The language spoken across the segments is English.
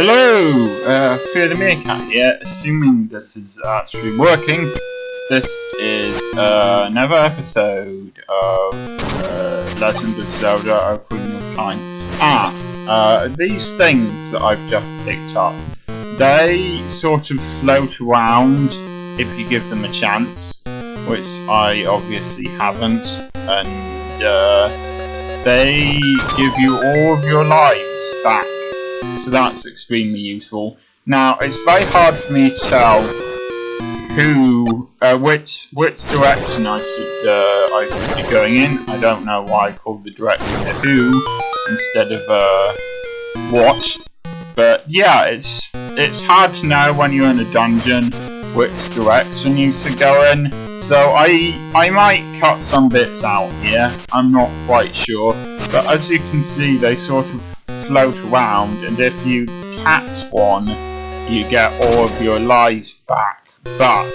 Hello, Fear the Meerkat here. Assuming this is actually working, this is another episode of Legend of Zelda: Ocarina of Time. These things that I've just picked up, they sort of float around if you give them a chance, which I obviously haven't, and they give you all of your lives back. So that's extremely useful. Now, it's very hard for me to tell which direction I should be going in. I don't know why I called the direction a who instead of what. But yeah, it's hard to know when you're in a dungeon which direction you should go in. So I might cut some bits out here. I'm not quite sure. But as you can see, they sort of float around, and if you catch one, you get all of your lives back. But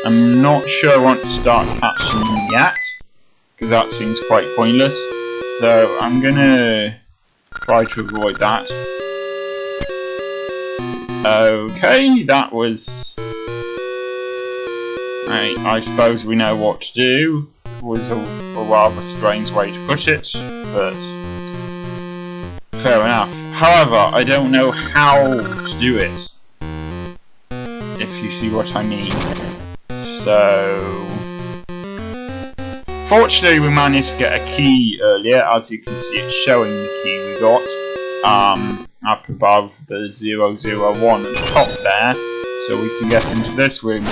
I'm not sure I want to start catching them yet, because that seems quite pointless. So I'm gonna try to avoid that. Okay, that was... I suppose we know what to do. It was a rather strange way to put it, but fair enough. However, I don't know how to do it, if you see what I mean. So, fortunately we managed to get a key earlier. As you can see, it's showing the key we got up above the 001 at the top there, so we can get into this room.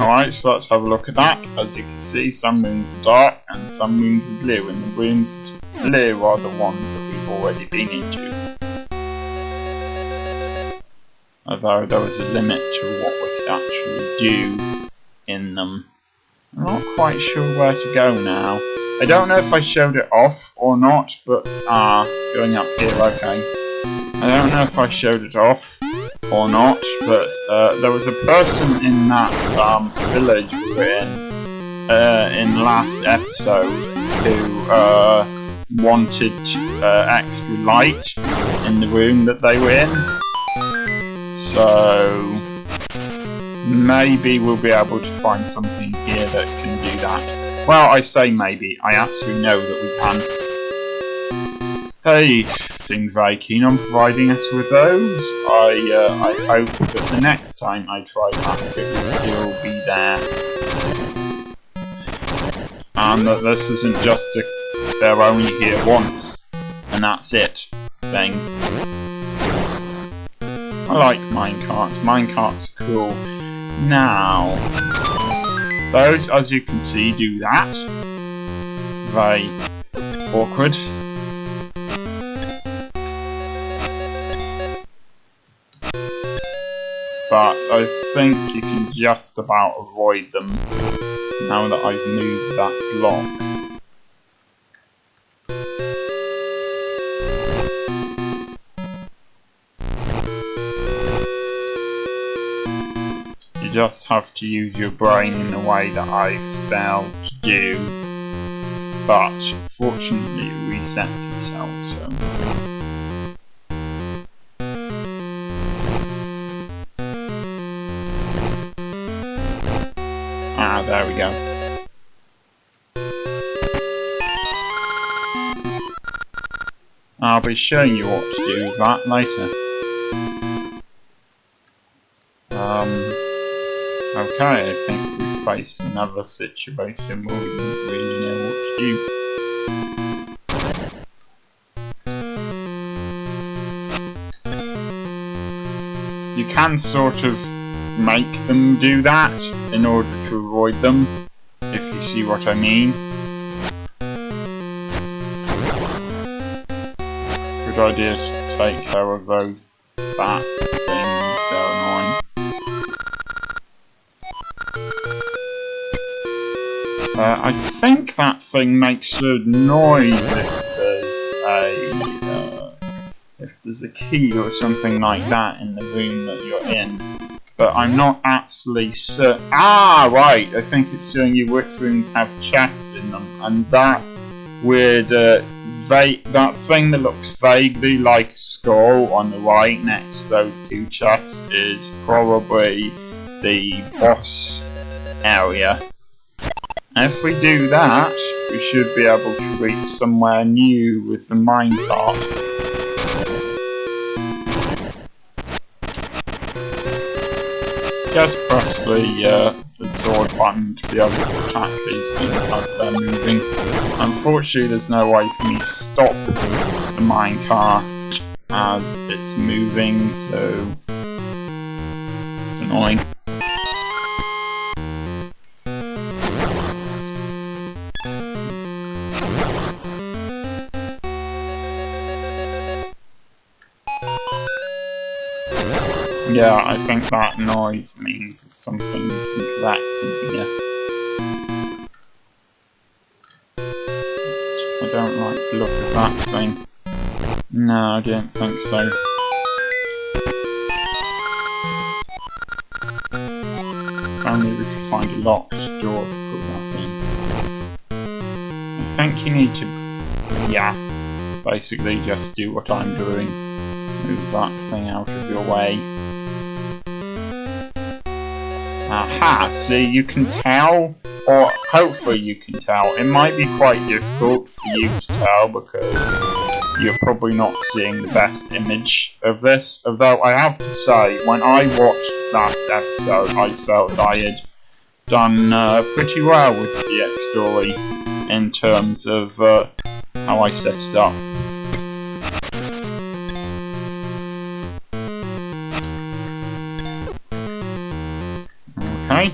Alright, so let's have a look at that. As you can see, some rooms are dark and some rooms are blue, and the rooms blue are the ones that we've already been into. Although there was a limit to what we could actually do in them. I'm not quite sure where to go now. I don't know if I showed it off or not, but going up here, okay. I don't know if I showed it off or not, but there was a person in that village we were in the last episode who wanted extra light in the room that they were in. So maybe we'll be able to find something here that can do that. Well, I say maybe, I actually know that we can. They seem very keen on providing us with those. I hope that the next time I try that, it will still be there. And that this isn't just they're only here once, and that's it thing. I like minecarts. Minecarts are cool. Now, those, as you can see, do that. Very awkward. But I think you can just about avoid them now that I've moved that block. You just have to use your brain in a way that I failed to do, but fortunately it resets itself, so... Ah, there we go. I'll be showing you what to do with that later. Okay, I think we face another situation where we don't really know what to do. You can sort of make them do that in order to avoid them, if you see what I mean. Good idea to take care of those bat things, they're annoying. I think that thing makes a noise if there's a key or something like that in the room that you're in. But I'm not actually certain. Ah, right. I think it's showing you which rooms have chests in them, and that weird, that thing that looks vaguely like a skull on the right next to those two chests is probably the boss area. And if we do that, we should be able to reach somewhere new with the minecart. Just press the sword button to be able to attack these things as they're moving. Unfortunately, there's no way for me to stop the minecart as it's moving, so it's annoying. Yeah, I think that noise means there's something you can collect in here. I don't like the look of that thing. No, I don't think so. If only we could find a locked door to put that in. I think you need to, yeah, basically just do what I'm doing. Move that thing out of your way. Aha, see, you can tell, or hopefully you can tell. It might be quite difficult for you to tell because you're probably not seeing the best image of this. Although I have to say, when I watched last episode, I felt I had done pretty well with the X story in terms of how I set it up. Okay.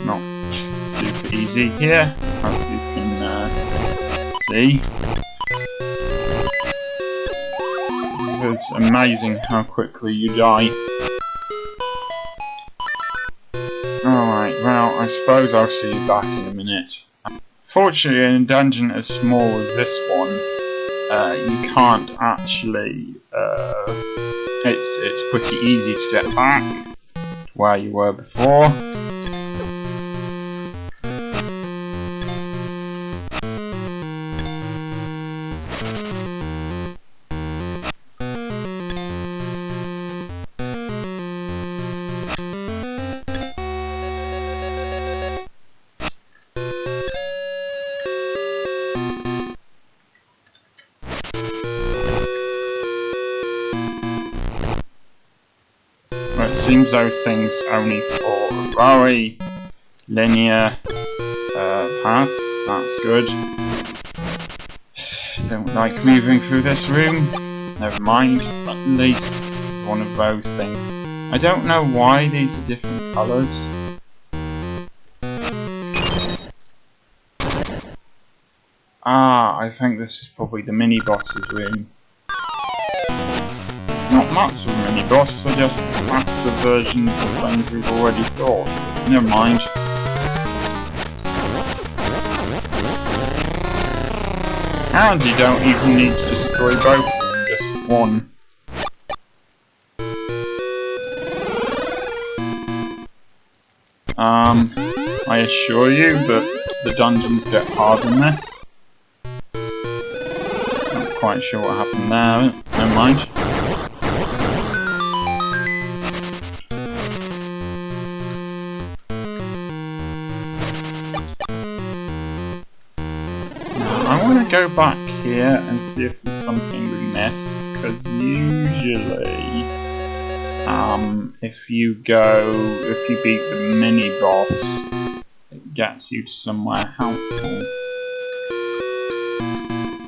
Not super easy here, as you can see. It's amazing how quickly you die. Alright, well, I suppose I'll see you back in a minute. Fortunately, in a dungeon as small as this one, you can't actually it's pretty easy to get back to where you were before. It seems those things only for a very linear path. That's good. Don't like moving through this room. Never mind. But at least it's one of those things. I don't know why these are different colours. Ah, I think this is probably the mini boss's room. Not much of a mini boss, they're just faster versions of things we've already thought. Never mind. And you don't even need to destroy both of them, just one. I assure you that the dungeons get harder than this. Not quite sure what happened there, never mind. I want to go back here and see if there's something we missed, because usually, if you beat the mini boss, it gets you to somewhere helpful.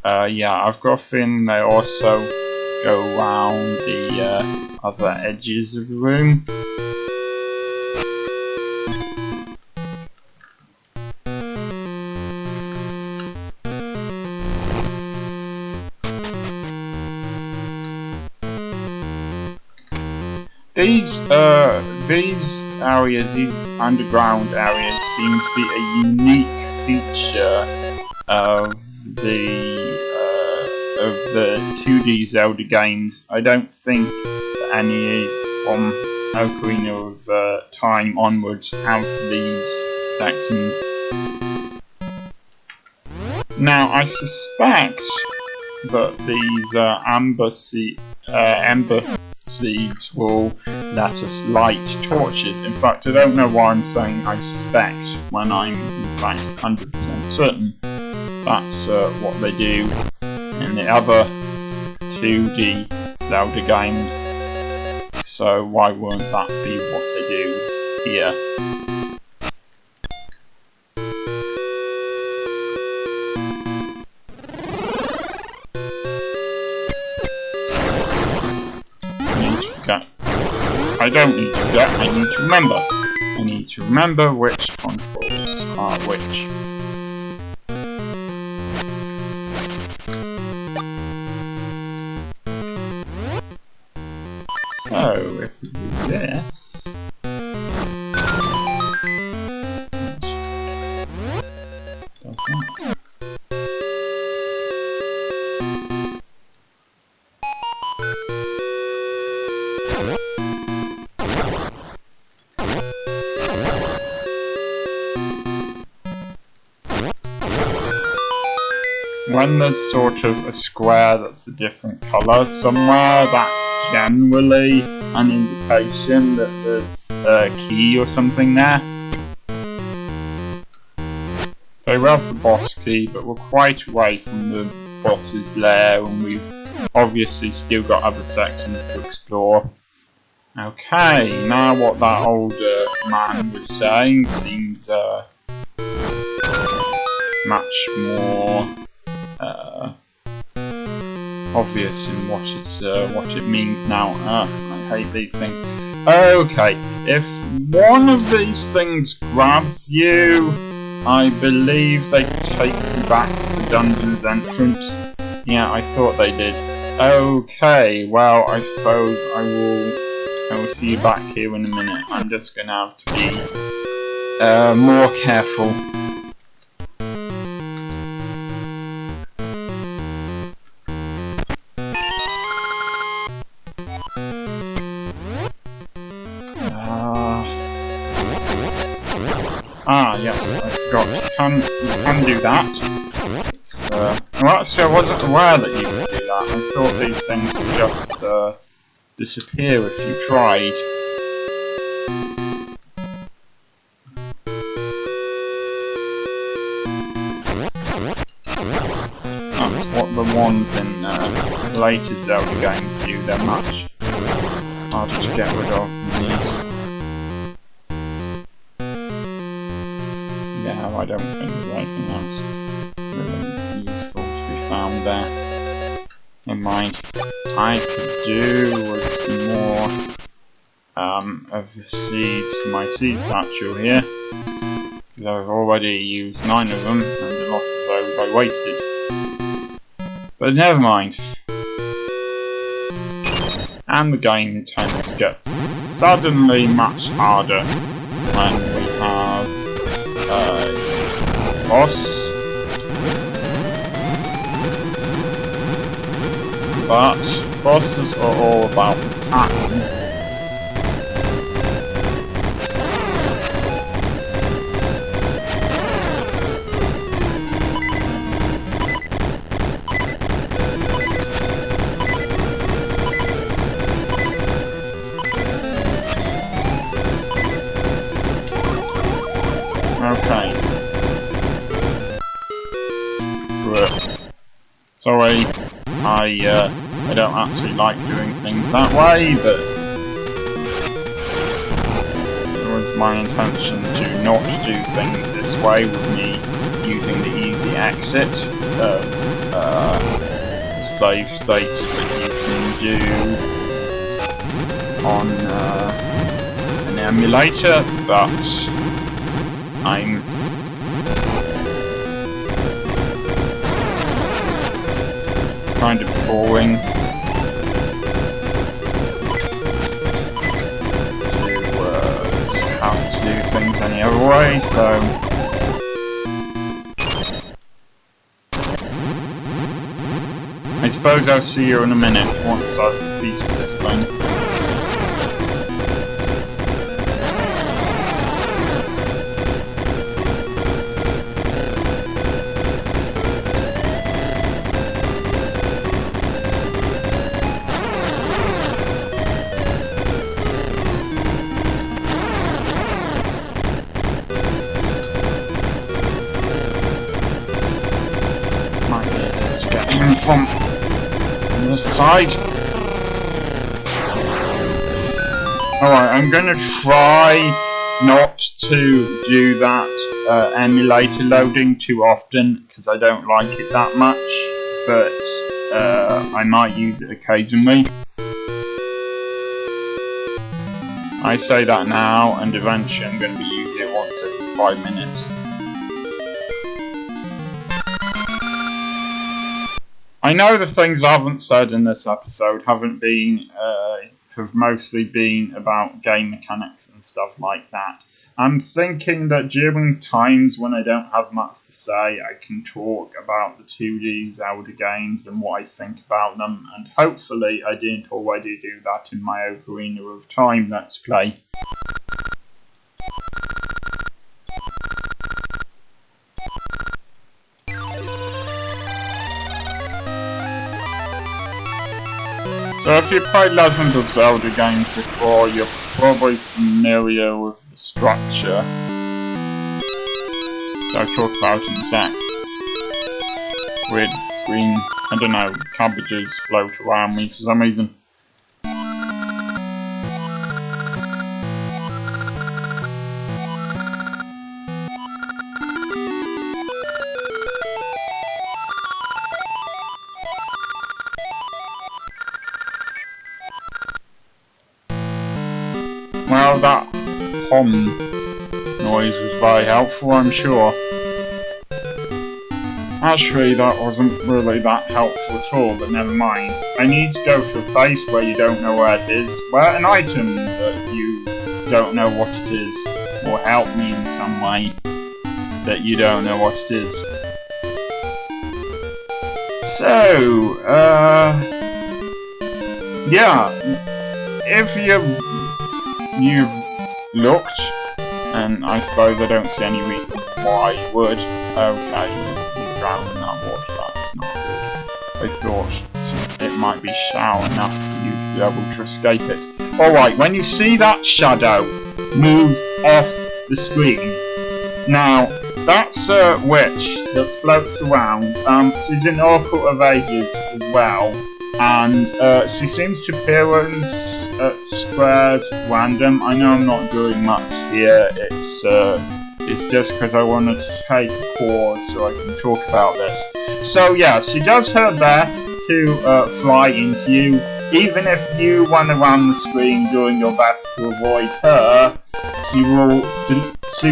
Yeah, I've got a feeling they also go around the other edges of the room. These areas, these underground areas, seem to be a unique feature of of the 2D Zelda games, I don't think that any from Ocarina of Time onwards have these sections. Now, I suspect that these ember seeds will let us light torches. In fact, I don't know why I'm saying I suspect when I'm in fact 100% certain that's what they do in the other 2D Zelda games. So why won't that be what they do here? I don't need to forget, I need to remember. I need to remember which controls are which. So, if we do this... does that? When there's sort of a square that's a different colour somewhere, that's generally an indication that there's a key or something there. So we have the boss key, but we're quite away from the boss's lair, and we've obviously still got other sections to explore. Okay, now what that older man was saying seems much more obvious in what it means now. I hate these things. Okay, if one of these things grabs you, I believe they take you back to the dungeon's entrance. Yeah, I thought they did. Okay, well, I suppose I will see you back here in a minute. I'm just gonna have to be more careful. Yes, I forgot. You can do that. It's, well, actually, I wasn't aware that you could do that. I thought these things would just disappear if you tried. That's what the ones in later Zelda games do. They're much harder to get rid of than these. Yeah, I don't think there's anything else really useful to be found there. Never mind. I could do with some more of the seeds for my seed satchel here, because I've already used 9 of them, and a lot of those I wasted. But never mind. And the game tends to get suddenly much harder when we have boss, but bosses are all about pattern. Okay. Sorry, I don't actually like doing things that way, but it was my intention to not do things this way with me using the easy exit of save states that you can do on an emulator, but it's kind of boring to have to do things any other way, so I suppose I'll see you in a minute once I've defeated this thing. From the side. Alright, I'm gonna try not to do that emulator loading too often because I don't like it that much, but I might use it occasionally. I say that now, and eventually I'm gonna be using it once every 5 minutes. I know the things I haven't said in this episode have mostly been about game mechanics and stuff like that. I'm thinking that during times when I don't have much to say, I can talk about the 2D Zelda games and what I think about them, and hopefully I didn't already do that in my Ocarina of Time Let's Play. So if you've played Legend of Zelda games before, you're probably familiar with the structure. So I'll talk about it in a sec. Weird green, I don't know, cabbages float around me for some reason. Well, that hum noise was very helpful, I'm sure. Actually, that wasn't really that helpful at all, but never mind. I need to go to a place where you don't know where it is, where an item that you don't know what it is, will help me in some way that you don't know what it is. So, yeah, if you've looked, and I suppose I don't see any reason why you would. Okay, you drowned in that water, that's not good. I thought it might be shallow enough for you to be able to escape it. Alright, when you see that shadow move off the screen, now that's a witch that floats around. She's in Oracle of Ages as well. And she seems to appear in squares random. I know I'm not doing much here. It's just because I wanted to take a pause so I can talk about this. So yeah, she does her best to fly into you. Even if you run around the screen doing your best to avoid her, she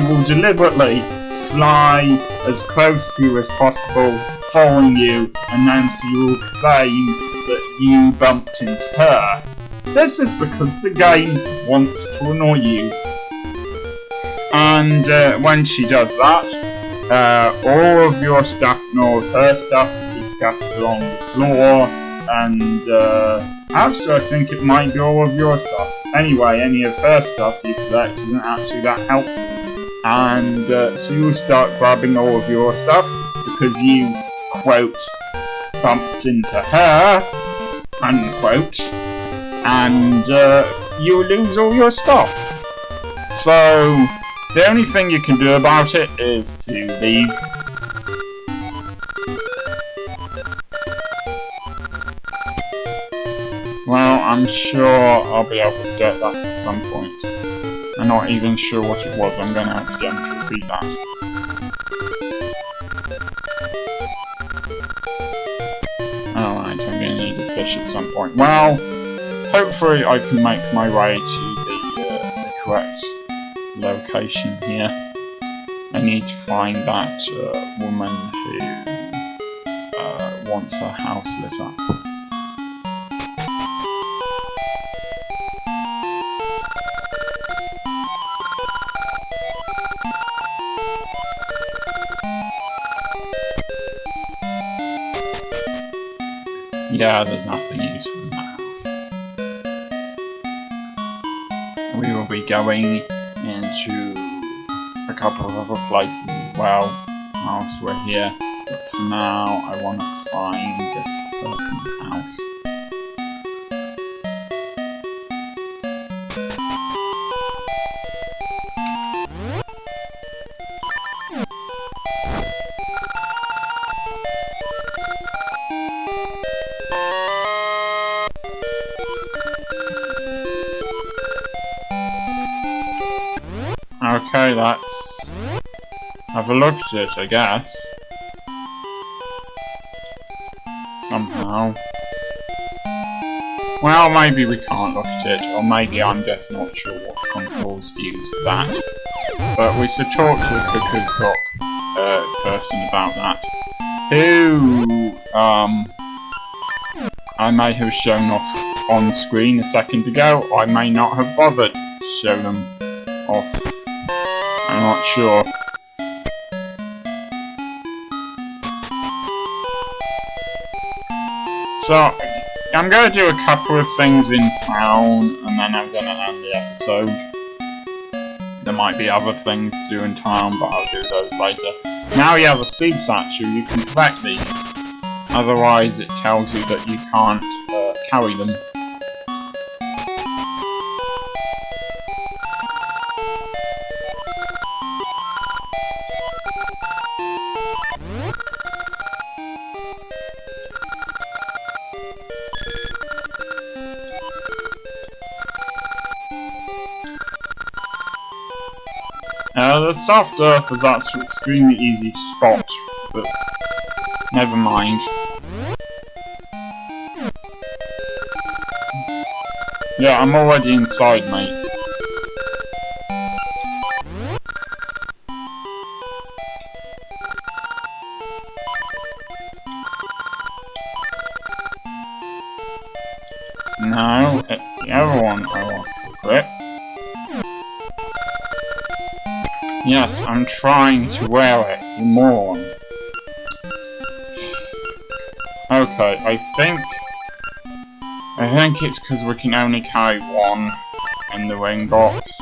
will deliberately fly as close to you as possible, following you, and then she will claim that you bumped into her. This is because the game wants to annoy you. And when she does that, all of your stuff and all of her stuff is scattered along the floor, and actually I think it might be all of your stuff. Anyway, any of her stuff you collect isn't actually that helpful. And so you'll start grabbing all of your stuff because you, quote, bumped into her, unquote, and you lose all your stuff. So the only thing you can do about it is to leave. Well, I'm sure I'll be able to get that at some point. I'm not even sure what it was. I'm going to have to get him to repeat that. Alright, I'm going to need a fish at some point. Well, hopefully I can make my way to the correct location here. I need to find that woman who wants her house lit up. Yeah, there's nothing useful in that house. We will be going into a couple of other places as well whilst we're here. But for now, I want to find this person's house. Okay, let's have a look at it, I guess. Somehow. Well, maybe we can't look at it, or maybe I'm just not sure what controls to use for that. But we should talk to the Cuckoo Clock person about that. Who, I may have shown off on screen a second ago, I may not have bothered to show them off. I'm not sure. So, I'm going to do a couple of things in town, and then I'm going to end the episode. There might be other things to do in town, but I'll do those later. Now you have a seed statue, you can collect these. Otherwise, it tells you that you can't carry them. The soft earth is actually extremely easy to spot, but never mind. Yeah, I'm already inside, mate. No, it's the other one I want to equip. Yes, I'm trying to wear it, you moron. Okay, I think it's because we can only carry one in the ring box.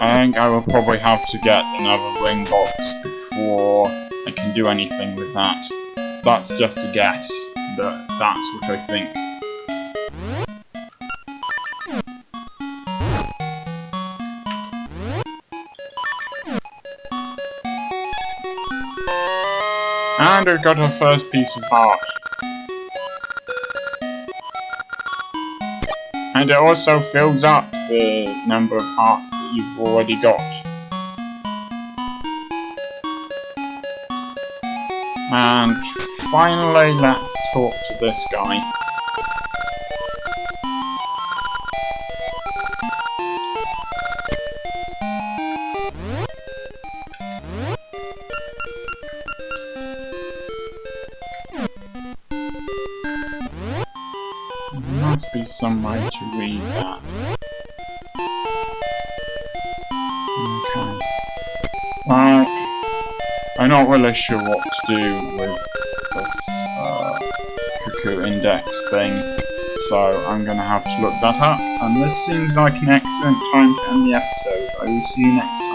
I think I will probably have to get another ring box before I can do anything with that. That's just a guess, but that's what I think. And we've got our first piece of heart. And it also fills up the number of hearts that you've already got. And finally, let's talk to this guy. There must be some way to read that. Okay. Well, I'm not really sure what to do with this Cuckoo Index thing, so I'm going to have to look that up. And this seems like an excellent time to end the episode. I will see you next time.